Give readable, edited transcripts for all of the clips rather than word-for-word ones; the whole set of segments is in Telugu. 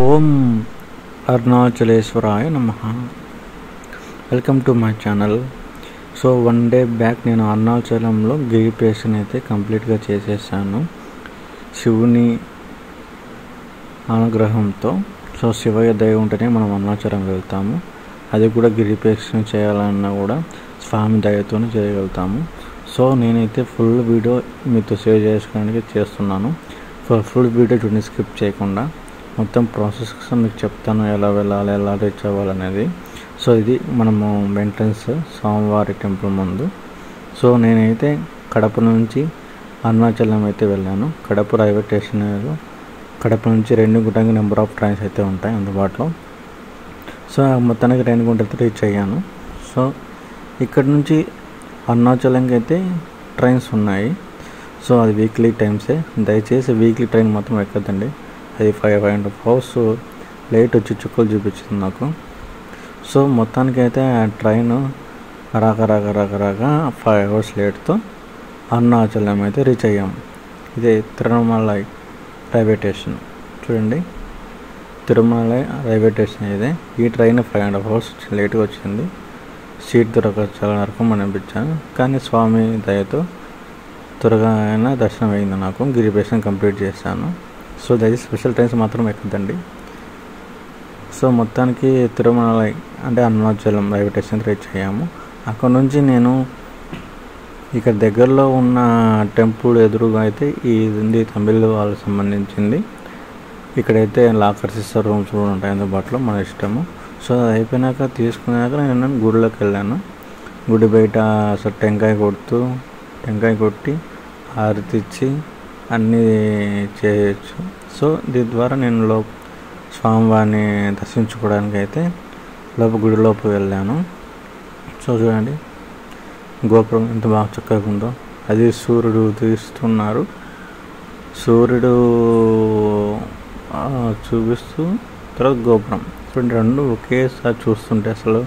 ఓం అరుణాచలేశ్వరాయ నమః. Welcome to my channel. So 1 day back నేను అరుణాచలంలో గిరి ప్రదక్షిణ అయితే కంప్లీట్గా చేసేసాను శివుని అనుగ్రహంతో. సో శివయ్య దయ ఉంటేనే మనం అరుణాచలం వెళ్తాము. అది కూడా గిరి ప్రదక్షిణ చేయాలన్నా కూడా స్వామి దయతోనే చేయగలుగుతాము. సో నేనైతే ఫుల్ వీడియో మీతో షేర్ చేసుకోవడానికి చేస్తున్నాను. ఫుల్ వీడియో చూడండి, స్కిప్ చేయకుండా. మొత్తం ప్రాసెస్ మీకు చెప్తాను, ఎలా వెళ్ళాలి, ఎలా రీచ్ అవ్వాలనేది. సో ఇది మనము ఎంట్రన్స్ స్వామివారి టెంపుల్ ముందు. సో నేనైతే కడప నుంచి అరుణాచలం అయితే వెళ్ళాను. కడప రైల్వే స్టేషన్, కడప నుంచి రేణిగుంటకి నెంబర్ ఆఫ్ ట్రైన్స్ అయితే ఉంటాయి అందుబాటులో. సో మొత్తానికి రేణిగుంట అయితే రీచ్ అయ్యాను. సో ఇక్కడ నుంచి అరుణాచలంకి అయితే ట్రైన్స్ ఉన్నాయి. సో అది వీక్లీ టైమ్సే. దయచేసి వీక్లీ ట్రైన్ మాత్రం ఎక్కద్దండి. అది 5.5 hours లేట్ వచ్చి చుక్కలు చూపించింది నాకు. సో మొత్తానికి అయితే ఆ ట్రైన్ రాక 5 hours లేట్తో అరుణాచలం అయితే రీచ్ అయ్యాము. ఇదే తిరుమలై రైల్వే స్టేషన్ చూడండి. తిరుమలై రైల్వే స్టేషన్ ఇదే. ఈ ట్రైన్ 5.5 hours లేట్గా వచ్చింది. సీట్ చాలా నరకం అనిపించాను, కానీ స్వామి దయతో త్వరగా అయినా దర్శనం అయింది నాకు. గిరి ప్రదక్షిణ కంప్లీట్ చేశాను. సో దయచేసి స్పెషల్ ట్రైన్స్ మాత్రం ఎక్కద్దండి. సో మొత్తానికి తిరుమలై అంటే అరుణాచలం రైల్వే స్టేషన్ రీచ్ అయ్యాము. అక్కడ నుంచి నేను ఇక్కడ దగ్గరలో ఉన్న టెంపుల్ ఎదురుగా అయితే ఇది తమిళ వాళ్ళకి సంబంధించింది. ఇక్కడైతే లాకర్స్ ఇస్తారు, రూమ్స్ కూడా ఉంటాయి అందుబాటులో, మన ఇష్టము. సో అది అయిపోయినాక తీసుకున్నాక నేను గుడిలోకి వెళ్ళాను. గుడి బయట అసలు టెంకాయ కొట్టి హారతి ఇచ్చి అన్నీ చేయొచ్చు. సో దీని ద్వారా నేను స్వామివారిని దర్శించుకోవడానికి అయితే గుడి లోపు వెళ్ళాను. సో చూడండి గోపురం ఎంత బాగా చక్కగా ఉందో. అది సూర్యుడు ఉదయిస్తున్నారు, సూర్యుడు చూపిస్తూ తర్వాత గోపురం చూడండి, రెండు ఒకేసారి చూస్తుంటే అసలు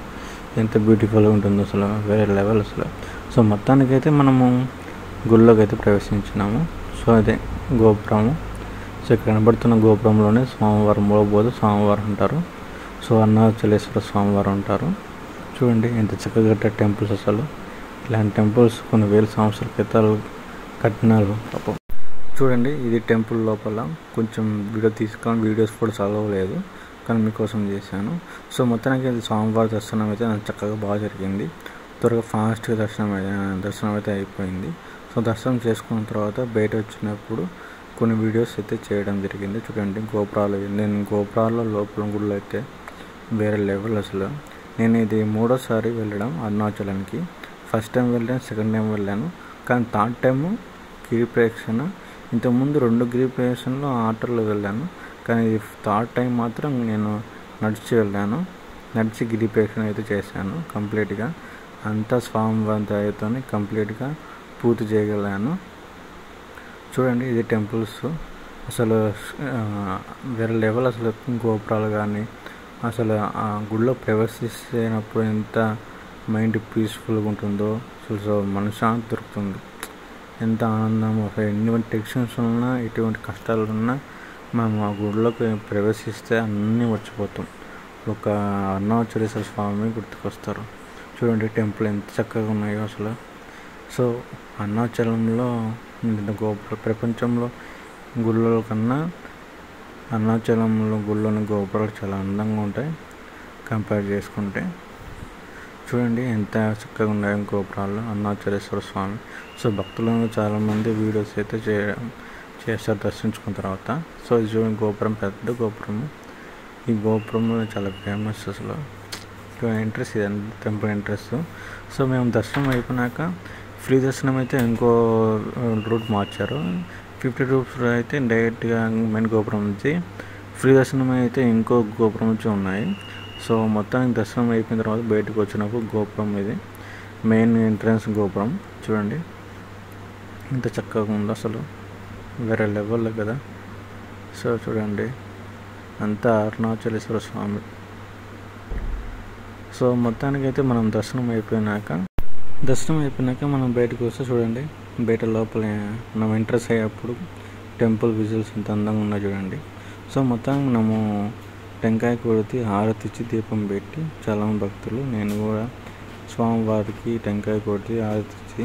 ఎంత బ్యూటిఫుల్గా ఉంటుందో, అసలు వేరే లెవెల్ అసలు. సో మొత్తానికైతే మనము గుళ్ళోకి అయితే ప్రవేశించినాము. సో అదే గోపురము. సో ఇక్కడ కనబడుతున్న గోపురంలోనే స్వామివారు మూలబోదు స్వామివారు ఉంటారు. సో అరుణాచలేశ్వర స్వామివారు ఉంటారు. చూడండి ఎంత చక్కగా కట్టారు టెంపుల్స్. అసలు ఇలాంటి టెంపుల్స్ కొన్ని వేల సంవత్సరాల క్రితాలు కట్టినారు పాపం. చూడండి ఇది టెంపుల్ లోపల. కొంచెం వీడియోస్ కూడా చదవలేదు, కానీ మీకోసం చేశాను. సో మొత్తానికి అది స్వామివారి దర్శనం అయితే నాకు చక్కగా బాగా జరిగింది. త్వరగా ఫాస్ట్గా దర్శనం అయితే అయిపోయింది. సో దర్శనం చేసుకున్న తర్వాత బయట వచ్చినప్పుడు కొన్ని వీడియోస్ అయితే చేయడం జరిగింది. చూడండి గోపురాలు, నేను గోపురాల్లో లోపల గుళ్ళు అయితే వేరే లెవెల్ అసలు. నేను ఇది 3వ సారి వెళ్ళడం అరుణాచలంకి. ఫస్ట్ టైం వెళ్ళాను, సెకండ్ టైం వెళ్ళాను, కానీ థర్డ్ టైము గిరి ప్రదక్షిణ. ఇంతకుముందు 2 గిరి ప్రదక్షిణలో ఆటోలో వెళ్ళాను, కానీ థర్డ్ టైం మాత్రం నేను నడిచి వెళ్ళాను. నడిచి గిరి ప్రదక్షిణ అయితే చేశాను కంప్లీట్గా. అంతా స్వామివారి దయతో కంప్లీట్గా పూర్తి చేయగలను. చూడండి ఇది టెంపుల్స్ అసలు వేరే లెవెల్. అసలు గోపురాలు కానీ అసలు ఆ గుడిలో ప్రవేశించినప్పుడు ఎంత మైండ్ పీస్ఫుల్గా ఉంటుందో అసలు. సో మనశ్శాంతి దొరుకుతుంది, ఎంత ఆనందం. అసలు ఎటువంటి టెన్షన్స్ ఉన్నా, ఎటువంటి కష్టాలు ఉన్నా మనం ఆ గుడిలోకి ప్రవేశిస్తే అన్నీ మర్చిపోతాం. ఒక అరుణాచలేశ్వర స్వామి గుర్తుకొస్తారు. చూడండి టెంపుల్ ఎంత చక్కగా ఉన్నాయో అసలు. సో అరుణాచలంలో ప్రపంచంలో గుళ్ళ కన్నా అరుణాచలంలో గుళ్ళోని గోపురాలు చాలా అందంగా ఉంటాయి కంపేర్ చేసుకుంటే. చూడండి ఎంత చక్కగా ఉన్నాయో గోపురాలు అరుణాచలేశ్వర స్వామి. సో భక్తులను చాలామంది వీడియోస్ అయితే చేస్తారు దర్శించుకున్న తర్వాత. సో ఇది చూడండి గోపురం, పెద్ద గోపురము. ఈ గోపురంలో చాలా ఫేమస్ అసలు. ఎంట్రెన్స్ ఇది టెంపుల్ ఎంట్రెన్స్. సో మేము దర్శనం అయిపోయినాక ఫ్రీ దర్శనం అయితే ఇంకో రూట్ మార్చారు. 50 రూపీస్ అయితే డైరెక్ట్గా మెయిన్ గోపురం నుంచి, ఫ్రీ దర్శనం అయితే ఇంకో గోపురం నుంచి ఉన్నాయి. సో మొత్తానికి దర్శనం అయిపోయిన తర్వాత బయటకు వచ్చినప్పుడు గోపురం ఇది మెయిన్ ఎంట్రన్స్ గోపురం. చూడండి ఎంత చక్కగా ఉందో అసలు, వేరే లెవెల్లో కదా. సో చూడండి అంతా అరుణాచలేశ్వర స్వామి. సో మొత్తానికైతే మనం దర్శనం అయిపోయినాక మనం బయటకు వస్తే చూడండి బయట లోపల మనం ఎంట్రెన్స్ అయ్యేప్పుడు టెంపుల్ విజువల్స్ ఎంత అందంగా ఉన్నాయి చూడండి. సో మొత్తానికి మనము టెంకాయ కొడితే హారతి ఇచ్చి దీపం పెట్టి చాలామంది భక్తులు, నేను కూడా స్వామివారికి టెంకాయ కొడితే హారతి ఇచ్చి,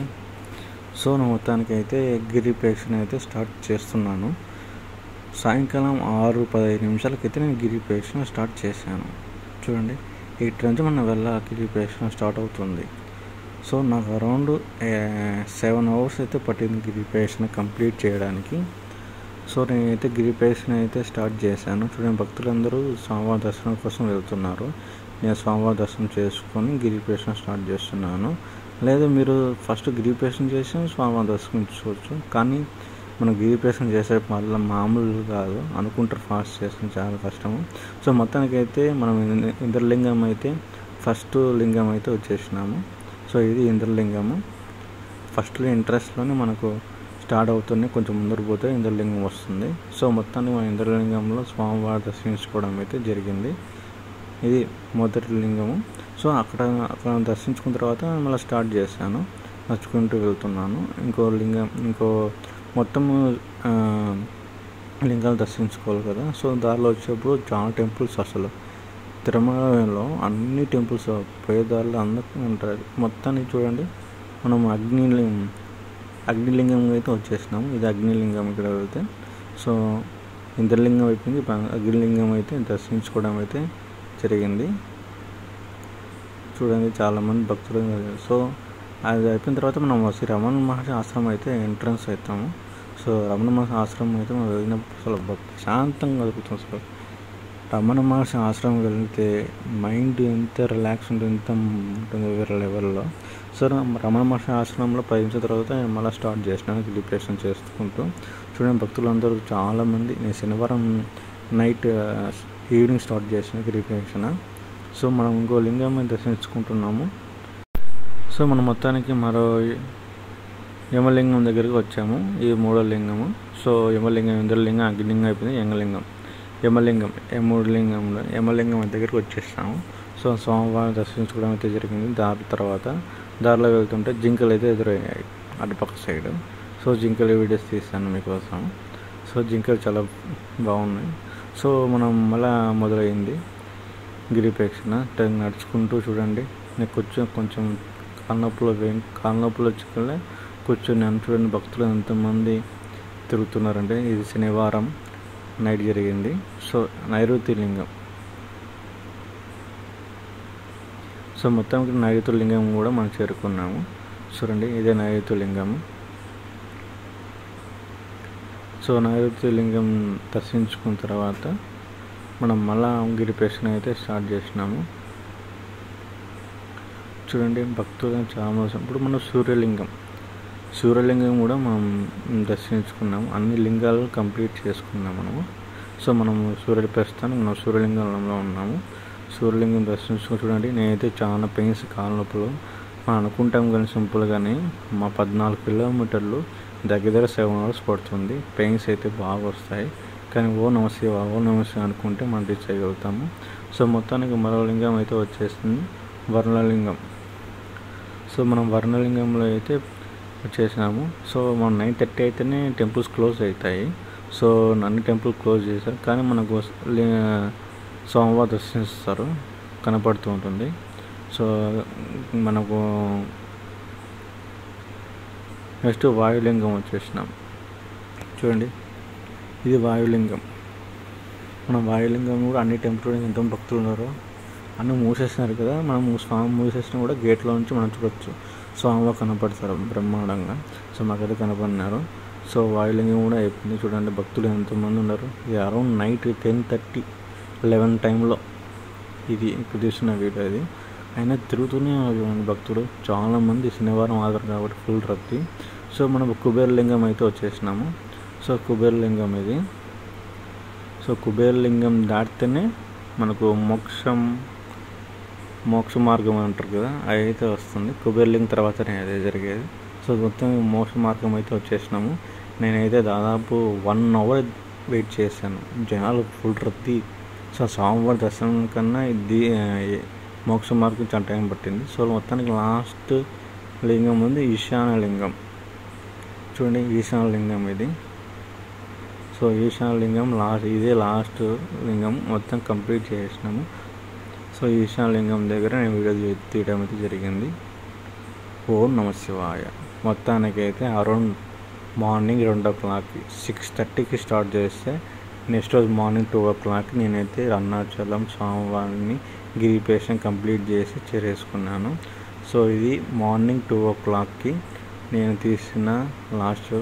సో నా మొత్తానికి అయితే గిరి ప్రదక్షిణ అయితే స్టార్ట్ చేస్తున్నాను. సాయంకాలం 6:15 నిమిషాలకైతే నేను గిరి ప్రదక్షిణ స్టార్ట్ చేశాను. చూడండి 8 నుంచి మనం గిరి ప్రదక్షిణ స్టార్ట్ అవుతుంది. సో నాకు అరౌండ్ 7 అవర్స్ అయితే పట్టింది గిరి ప్రదక్షిణ కంప్లీట్ చేయడానికి. సో నేనైతే గిరి ప్రదక్షిణ అయితే స్టార్ట్ చేశాను. చూడండి భక్తులందరూ స్వామివారి దర్శనం కోసం వెళ్తున్నారు. నేను స్వామివారి దర్శనం చేసుకొని గిరి ప్రదక్షిణ స్టార్ట్ చేస్తున్నాను. లేదా మీరు ఫస్ట్ గిరి ప్రదక్షిణ చేసి స్వామివారి దర్శించుకోవచ్చు. కానీ మనం గిరి ప్రదక్షిణ చేసే మళ్ళీ మామూలు కాదు, అనుకుంటారు ఫాస్ట్ చేసిన చాలా కష్టము. సో మొత్తానికైతే మనం ఇంద్రలింగం అయితే ఫస్ట్ లింగం అయితే వచ్చేసినాము. సో ఇది ఇంద్రలింగము. ఫస్ట్ ఇంట్రెస్ట్లోనే మనకు స్టార్ట్ అవుతుంది, కొంచెం ముందరు పోతే ఇంద్రలింగం వస్తుంది. సో మొత్తాన్ని మన ఇంద్రలింగంలో స్వామివారి దర్శించుకోవడం అయితే జరిగింది. ఇది మొదటి లింగము. సో అక్కడ దర్శించుకున్న తర్వాత మళ్ళీ స్టార్ట్ చేశాను, నడుచుకుంటూ వెళ్తున్నాను. ఇంకో మొత్తము లింగాలు దర్శించుకోవాలి కదా. సో దారిలో వచ్చేప్పుడు చాలా టెంపుల్స్, అసలు తిరుమలలో అన్ని టెంపుల్స్ పోయే దారిలో అందరికీ ఉంటారు. మొత్తాన్ని చూడండి, మనం అగ్నిలింగం అయితే వచ్చేసినాము. ఇది అగ్నిలింగం ఇక్కడ వెళ్తే. సో ఇంద్రలింగం అయిపోయింది, అగ్నిలింగం అయితే దర్శించుకోవడం అయితే జరిగింది. చూడండి చాలామంది భక్తులు. సో అది అయిపోయిన తర్వాత మనం రమణ మహర్షి ఆశ్రమం అయితే ఎంట్రన్స్ అవుతాము. సో రమణ మహర్షి ఆశ్రమం అయితే మనం వెళ్ళినప్పుడు అసలు శాంతంగా దొరుకుతుంది. అసలు రమణ మహర్షి ఆశ్రమం వెళ్తే మైండ్ ఎంత రిలాక్స్ ఉంటుంది, ఎంత ఉంటుంది వేరే లెవెల్లో. సో రమణ మహర్షి ఆశ్రమంలో 10 నిమిషాల తర్వాత నేను మళ్ళీ స్టార్ట్ చేసినాను గిరి ప్రదక్షిణ చేసుకుంటూ. చూడండి భక్తులందరూ చాలామంది. నేను శనివారం నైట్ ఈవినింగ్ స్టార్ట్ చేసిన గిరి ప్రదక్షిణ. సో మనం ఇంకో లింగం దర్శించుకుంటున్నాము. సో మనం మొత్తానికి మరో యమలింగం దగ్గరికి వచ్చాము. ఇది 3వ లింగము. సో యమలింగం, ఇంద్రలింగం, అగ్నిలింగం అయిపోయింది. యమలింగం దగ్గరికి వచ్చేసాము. సో స్వామివారిని దర్శించుకోవడం అయితే జరిగింది. దారిలో వెళ్తుంటే జింకలు అయితే ఎదురయ్యాయి అటుపక్క సైడ్. సో జింకలు వీడియోస్ తీస్తాను మీకోసం. సో జింకలు చాలా బాగున్నాయి. సో మనం మళ్ళీ మొదలైంది గిరి ప్రదక్షిణ. నడుచుకుంటూ చూడండి, నేను కొంచెం కాళ్ళనొప్పులు వచ్చి కూర్చొని చూడండి భక్తులు ఎంతమంది తిరుగుతున్నారంటే. ఇది శనివారం నైట్ జరిగింది. సో నైరుతి లింగం. సో మొత్తానికి నైరుతి లింగం కూడా మనం చేరుకున్నాము. చూడండి ఇదే నైరుతి లింగము. సో నైరుతి లింగం దర్శించుకున్న తర్వాత మనం మళ్ళా గిరి ప్రదక్షిణ అయితే స్టార్ట్ చేసినాము. చూడండి భక్తులు చాలా. ఇప్పుడు మనం సూర్యలింగం కూడా మనం దర్శించుకున్నాము. అన్ని లింగాలు కంప్లీట్ చేసుకున్నాం మనము. సో మనము ప్రస్తుతానికి మనం సూర్యలింగంలో ఉన్నాము. సూర్యలింగం దర్శించుకుని చూడండి, నేనైతే చాలా పెయిన్స్, కాళ్ళ నొప్పులు. మనం అనుకుంటాం కానీ సింపుల్, కానీ మా 14 కిలోమీటర్లు దగ్గర 7 అవర్స్ పడుతుంది. పెయిన్స్ అయితే బాగా వస్తాయి, కానీ ఓ నమస్తే అనుకుంటే మనం రీచ్ చేయగలుగుతాము. సో మొత్తానికి మరో లింగం అయితే వచ్చేసింది, వర్ణలింగం. సో మనం వర్ణలింగంలో అయితే వచ్చేసినాము. సో మనం 9:30 అయితేనే టెంపుల్స్ క్లోజ్ అవుతాయి. సో అన్ని టెంపుల్ క్లోజ్ చేశారు, కానీ మనకు స్వామివారు దర్శిస్తారు, కనపడుతూ ఉంటుంది. సో మనకు నెక్స్ట్ వాయులింగం వచ్చేసినాం. చూడండి ఇది వాయులింగం. మనం వాయులింగం కూడా అన్ని టెంపుల్ ఎంతో భక్తులు ఉన్నారో అన్నీ మూసేసినారు కదా. మనం స్వామి మూసేసినా కూడా గేట్లో నుంచి మనం చూడొచ్చు, స్వామివారు కనపడతారు బ్రహ్మాండంగా. సో మాకైతే కనపడినారు. సో వాయులింగం కూడా అయిపోయింది. చూడండి భక్తులు ఎంతమంది ఉన్నారు. ఇది అరౌండ్ నైట్ 10:30, 11 టైంలో ఇది ఇప్పుడు తీసిన వీడియో. ఇది అయినా తిరుగుతూనే చూడండి భక్తులు చాలామంది. శనివారం ఆధార్ కాబట్టి ఫుల్ రద్దీ. సో మనం కుబేరలింగం అయితే వచ్చేసినాము. సో కుబేరలింగం ఇది. సో కుబేరలింగం దాటితేనే మనకు మోక్ష మార్గం అంటారు కదా, అది అయితే వస్తుంది. కుబేరలింగం తర్వాతనే అదే జరిగేది. సో మొత్తం మోక్ష మార్గం అయితే వచ్చేసినాము. నేనైతే దాదాపు 1 అవర్ వెయిట్ చేశాను, జనాలు ఫుల్ రద్దీ. సో స్వామివారి దర్శనం కన్నా ఇది మోక్ష మార్గం చాలా టైం పట్టింది. సో మొత్తానికి లాస్ట్ లింగం ఉంది ఈశాన్య లింగం. చూడండి ఈశాన్య లింగం ఇది. సో ఈశాన్యలింగం ఇదే లాస్ట్ లింగం మొత్తం కంప్లీట్ చేసినాము. సో ఈశాన్యలింగం దగ్గర నేను వీడియో తీయడం అయితే జరిగింది. ఓం నమ శివాయ. మొత్తానికైతే అరౌండ్ మార్నింగ్ 2 o'clock 6:30కి స్టార్ట్ చేస్తే నెక్స్ట్ రోజు మార్నింగ్ 2 o'clock నేనైతే అరుణాచలం స్వామివారిని గిరిప్రదక్షిణ కంప్లీట్ చేసి చేరేసుకున్నాను. సో ఇది మార్నింగ్ 2 o'clockకి నేను తీసిన లాస్ట్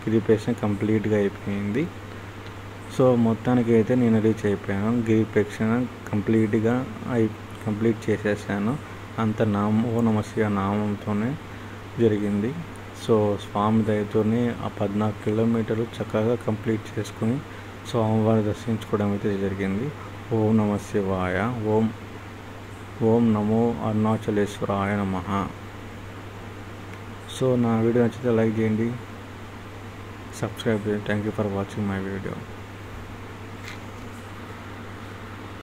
గిరిప్రదక్షిణ కంప్లీట్గా అయిపోయింది. సో మొత్తానికి అయితే నేను రీచ్ అయిపోయాను. గిరిప్రదక్షిణ కంప్లీట్ చేసేసాను. అంత ఓం నమ శివాయ నామంతోనే జరిగింది. సో స్వామి దయతోనే ఆ 14 kilometers చక్కగా కంప్లీట్ చేసుకుని స్వామివారిని దర్శించుకోవడం అయితే జరిగింది. ఓం నమ శివాయ. ఓం నమో అరుణాచలేశ్వరాయ నమః. సో నా వీడియో నచ్చితే లైక్ చేయండి, సబ్స్క్రైబ్ చేయండి. Thank you for watching my video.